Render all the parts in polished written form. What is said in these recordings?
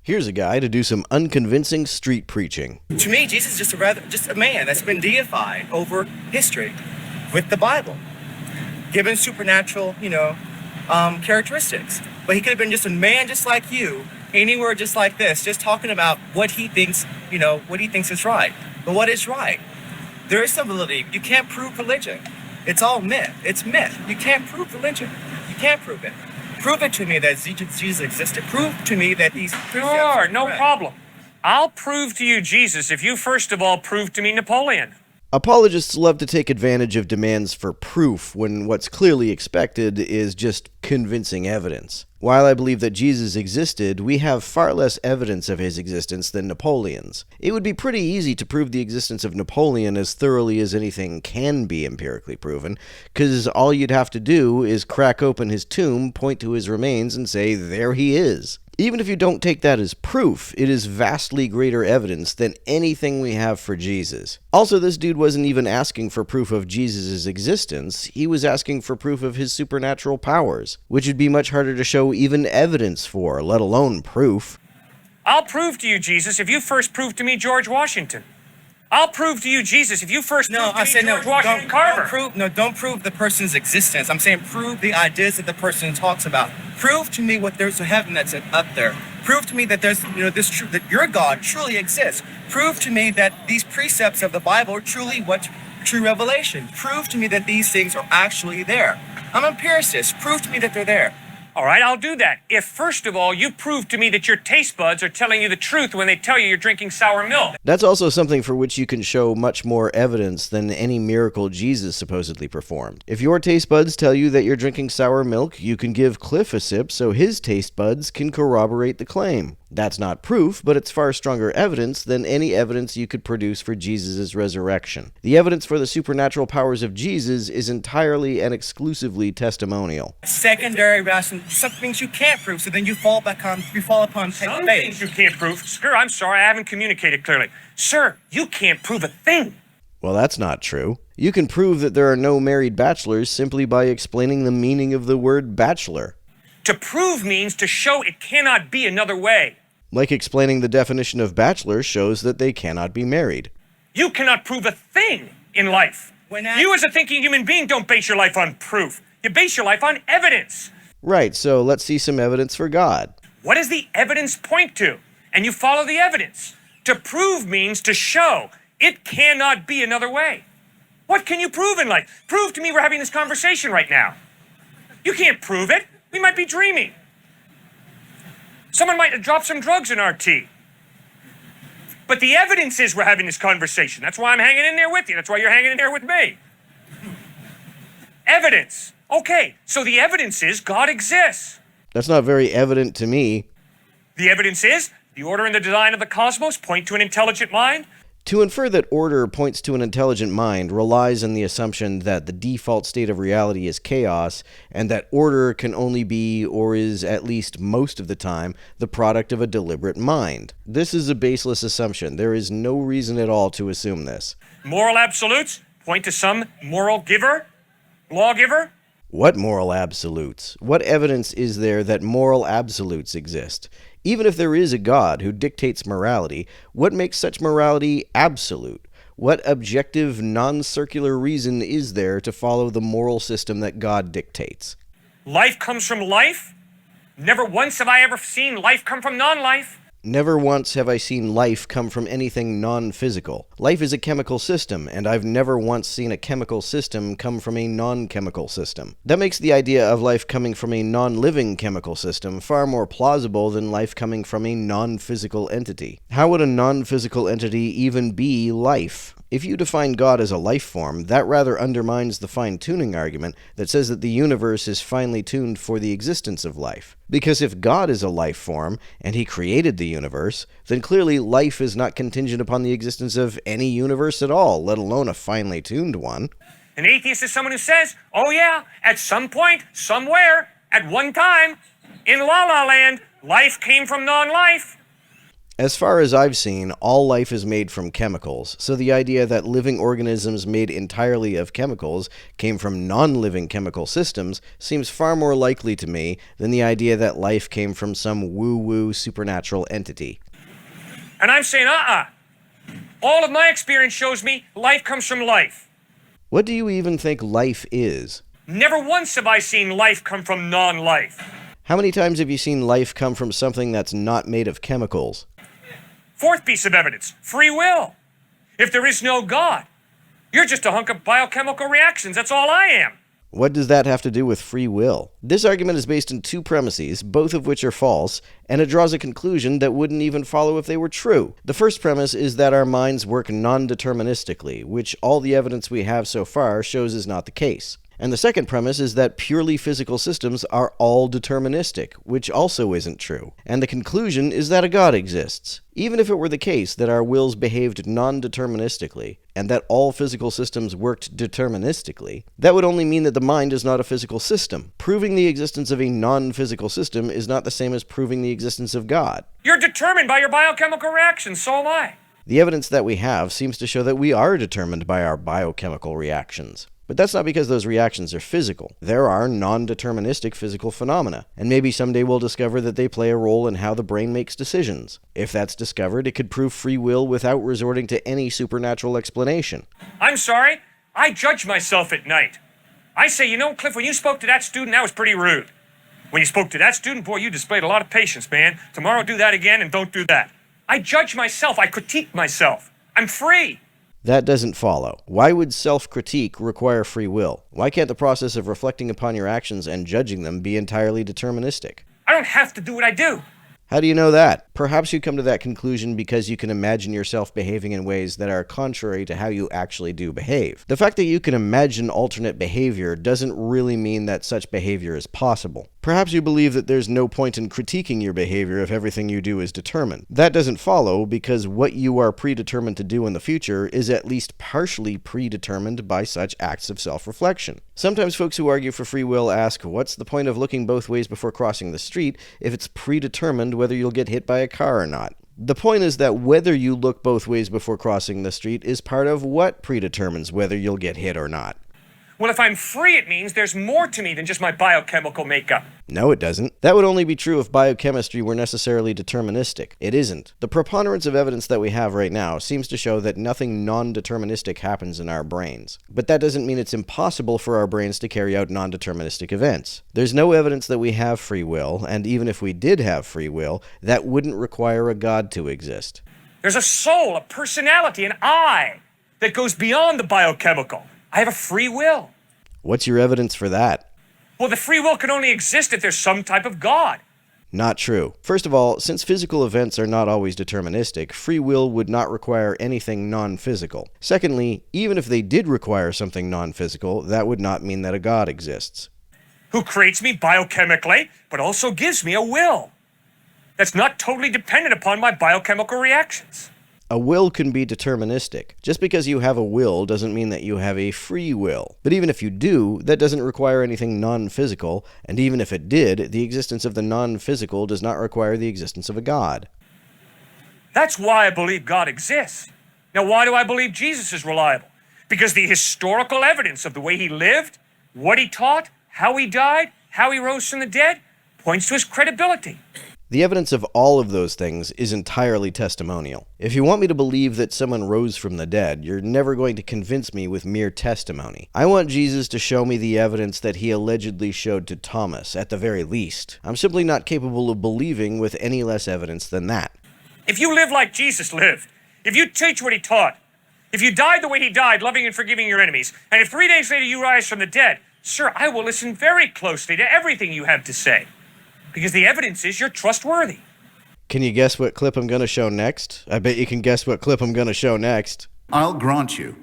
Here's a guy to do some unconvincing street preaching. To me, Jesus is just a man that's been deified over history with the Bible, given supernatural, characteristics. But he could have been just a man just like you, anywhere just like this, just talking about what he thinks, what he thinks is right. But what is right? There is some validity. You can't prove religion. It's all myth. It's myth. You can't prove religion. You can't prove it. Prove it to me that Jesus existed. Prove to me that these... Sure, no problem. I'll prove to you Jesus if you first of all prove to me Napoleon. Apologists love to take advantage of demands for proof when what's clearly expected is just convincing evidence. While I believe that Jesus existed, we have far less evidence of his existence than Napoleon's. It would be pretty easy to prove the existence of Napoleon as thoroughly as anything can be empirically proven, because all you'd have to do is crack open his tomb, point to his remains, and say, there he is. Even if you don't take that as proof, it is vastly greater evidence than anything we have for Jesus. Also, this dude wasn't even asking for proof of Jesus' existence, he was asking for proof of his supernatural powers, which would be much harder to show even evidence for, let alone proof. I'll prove to you Jesus if you first prove to me George Washington. I'll prove to you Jesus if you first prove to me George Washington Carver. Don't prove the person's existence. I'm saying prove the ideas that the person talks about. Prove to me what there's a heaven that's up there. Prove to me that there's, that your God truly exists. Prove to me that these precepts of the Bible are truly what true revelation. Prove to me that these things are actually there. I'm an empiricist. Prove to me that they're there. All right, I'll do that. If, first of all, you prove to me that your taste buds are telling you the truth when they tell you you're drinking sour milk. That's also something for which you can show much more evidence than any miracle Jesus supposedly performed. If your taste buds tell you that you're drinking sour milk, you can give Cliff a sip so his taste buds can corroborate the claim. That's not proof, but it's far stronger evidence than any evidence you could produce for Jesus' resurrection. The evidence for the supernatural powers of Jesus is entirely and exclusively testimonial. Secondary rational, some things you can't prove, so then you fall upon faith. Some things you can't prove. Sir, I'm sorry, I haven't communicated clearly. Sir, you can't prove a thing. Well, that's not true. You can prove that there are no married bachelors simply by explaining the meaning of the word bachelor. To prove means to show it cannot be another way. Like explaining the definition of bachelor shows that they cannot be married. You cannot prove a thing in life. You as a thinking human being don't base your life on proof. You base your life on evidence. Right, so let's see some evidence for God. What does the evidence point to? And you follow the evidence. To prove means to show. It cannot be another way. What can you prove in life? Prove to me we're having this conversation right now. You can't prove it. We might be dreaming. Someone might have dropped some drugs in our tea. But the evidence is we're having this conversation. That's why I'm hanging in there with you. That's why you're hanging in there with me. Evidence. Okay, so the evidence is God exists. That's not very evident to me. The evidence is the order and the design of the cosmos point to an intelligent mind. To infer that order points to an intelligent mind relies on the assumption that the default state of reality is chaos, and that order can only be, or is at least most of the time, the product of a deliberate mind. This is a baseless assumption. There is no reason at all to assume this. Moral absolutes point to some moral giver, lawgiver. What moral absolutes? What evidence is there that moral absolutes exist? Even if there is a God who dictates morality, what makes such morality absolute? What objective, non-circular reason is there to follow the moral system that God dictates? Life comes from life? Never once have I ever seen life come from non-life. Never once have I seen life come from anything non-physical. Life is a chemical system, and I've never once seen a chemical system come from a non-chemical system. That makes the idea of life coming from a non-living chemical system far more plausible than life coming from a non-physical entity. How would a non-physical entity even be life? If you define God as a life form, that rather undermines the fine-tuning argument that says that the universe is finely tuned for the existence of life. Because if God is a life form, and he created the universe, then clearly life is not contingent upon the existence of any universe at all, let alone a finely tuned one. An atheist is someone who says, oh yeah, at some point, somewhere, at one time, in La La Land, life came from non-life. As far as I've seen, all life is made from chemicals, so the idea that living organisms made entirely of chemicals came from non-living chemical systems seems far more likely to me than the idea that life came from some woo-woo supernatural entity. And I'm saying, all of my experience shows me life comes from life. What do you even think life is? Never once have I seen life come from non-life. How many times have you seen life come from something that's not made of chemicals? Fourth piece of evidence, free will. If there is no God, you're just a hunk of biochemical reactions. That's all I am. What does that have to do with free will? This argument is based on two premises, both of which are false, and it draws a conclusion that wouldn't even follow if they were true. The first premise is that our minds work non-deterministically, which all the evidence we have so far shows is not the case. And the second premise is that purely physical systems are all deterministic, which also isn't true. And the conclusion is that a God exists. Even if it were the case that our wills behaved non-deterministically, and that all physical systems worked deterministically, that would only mean that the mind is not a physical system. Proving the existence of a non-physical system is not the same as proving the existence of God. You're determined by your biochemical reactions, so am I. The evidence that we have seems to show that we are determined by our biochemical reactions. But that's not because those reactions are physical. There are non-deterministic physical phenomena, and maybe someday we'll discover that they play a role in how the brain makes decisions. If that's discovered, it could prove free will without resorting to any supernatural explanation. I'm sorry, I judge myself at night. I say, you know, Cliff, when you spoke to that student, that was pretty rude. When you spoke to that student, boy, you displayed a lot of patience, man. Tomorrow do that again and don't do that. I judge myself, I critique myself. I'm free. That doesn't follow. Why would self-critique require free will? Why can't the process of reflecting upon your actions and judging them be entirely deterministic? I don't have to do what I do. How do you know that? Perhaps you come to that conclusion because you can imagine yourself behaving in ways that are contrary to how you actually do behave. The fact that you can imagine alternate behavior doesn't really mean that such behavior is possible. Perhaps you believe that there's no point in critiquing your behavior if everything you do is determined. That doesn't follow because what you are predetermined to do in the future is at least partially predetermined by such acts of self-reflection. Sometimes folks who argue for free will ask, what's the point of looking both ways before crossing the street if it's predetermined whether you'll get hit by a car or not? The point is that whether you look both ways before crossing the street is part of what predetermines whether you'll get hit or not. Well, if I'm free, it means there's more to me than just my biochemical makeup. No, it doesn't. That would only be true if biochemistry were necessarily deterministic. It isn't. The preponderance of evidence that we have right now seems to show that nothing non-deterministic happens in our brains. But that doesn't mean it's impossible for our brains to carry out non-deterministic events. There's no evidence that we have free will, and even if we did have free will, that wouldn't require a God to exist. There's a soul, a personality, an I that goes beyond the biochemical. I have a free will. What's your evidence for that? Well, the free will can only exist if there's some type of God. Not true. First of all, since physical events are not always deterministic, free will would not require anything non-physical. Secondly, even if they did require something non-physical, that would not mean that a God exists. Who creates me biochemically, but also gives me a will that's not totally dependent upon my biochemical reactions. A will can be deterministic. Just because you have a will doesn't mean that you have a free will. But even if you do, that doesn't require anything non-physical, and even if it did, the existence of the non-physical does not require the existence of a God. That's why I believe God exists. Now, why do I believe Jesus is reliable? Because the historical evidence of the way he lived, what he taught, how he died, how he rose from the dead, points to his credibility. The evidence of all of those things is entirely testimonial. If you want me to believe that someone rose from the dead, you're never going to convince me with mere testimony. I want Jesus to show me the evidence that he allegedly showed to Thomas, at the very least. I'm simply not capable of believing with any less evidence than that. If you live like Jesus lived, if you teach what he taught, if you died the way he died, loving and forgiving your enemies, and if 3 days later you rise from the dead, sir, I will listen very closely to everything you have to say. Because the evidence is you're trustworthy. Can you guess what clip I'm going to show next? I bet you can guess what clip I'm going to show next. I'll grant you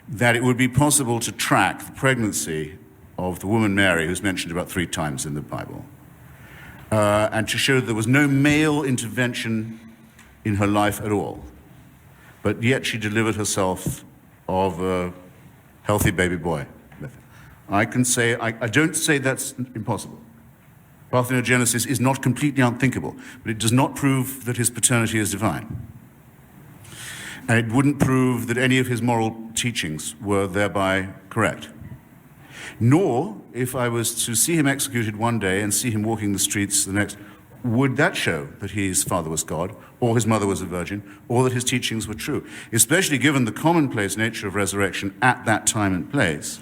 that it would be possible to track the pregnancy of the woman Mary, who's mentioned about 3 times in the Bible, and to show that there was no male intervention in her life at all. But yet she delivered herself of a healthy baby boy. I can say, I don't say that's impossible. Parthenogenesis is not completely unthinkable, but it does not prove that his paternity is divine. And it wouldn't prove that any of his moral teachings were thereby correct. Nor, if I was to see him executed one day and see him walking the streets the next, would that show that his father was God, or his mother was a virgin, or that his teachings were true, especially given the commonplace nature of resurrection at that time and place.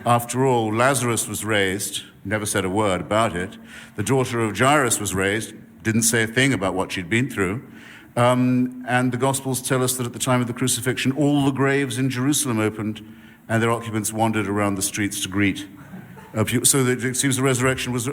After all, Lazarus was raised, never said a word about it. The daughter of Jairus was raised, didn't say a thing about what she'd been through. And the Gospels tell us that at the time of the crucifixion, all the graves in Jerusalem opened, and their occupants wandered around the streets to greet. So that it seems the resurrection was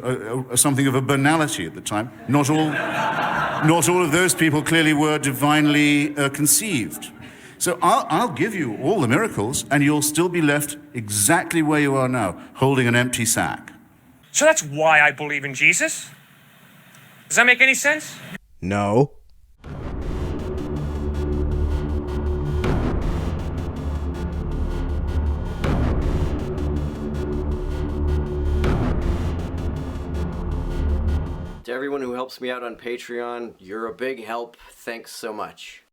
something of a banality at the time. Not all of those people clearly were divinely conceived. So I'll give you all the miracles, and you'll still be left exactly where you are now, holding an empty sack. So that's why I believe in Jesus? Does that make any sense? No. To everyone who helps me out on Patreon, you're a big help. Thanks so much.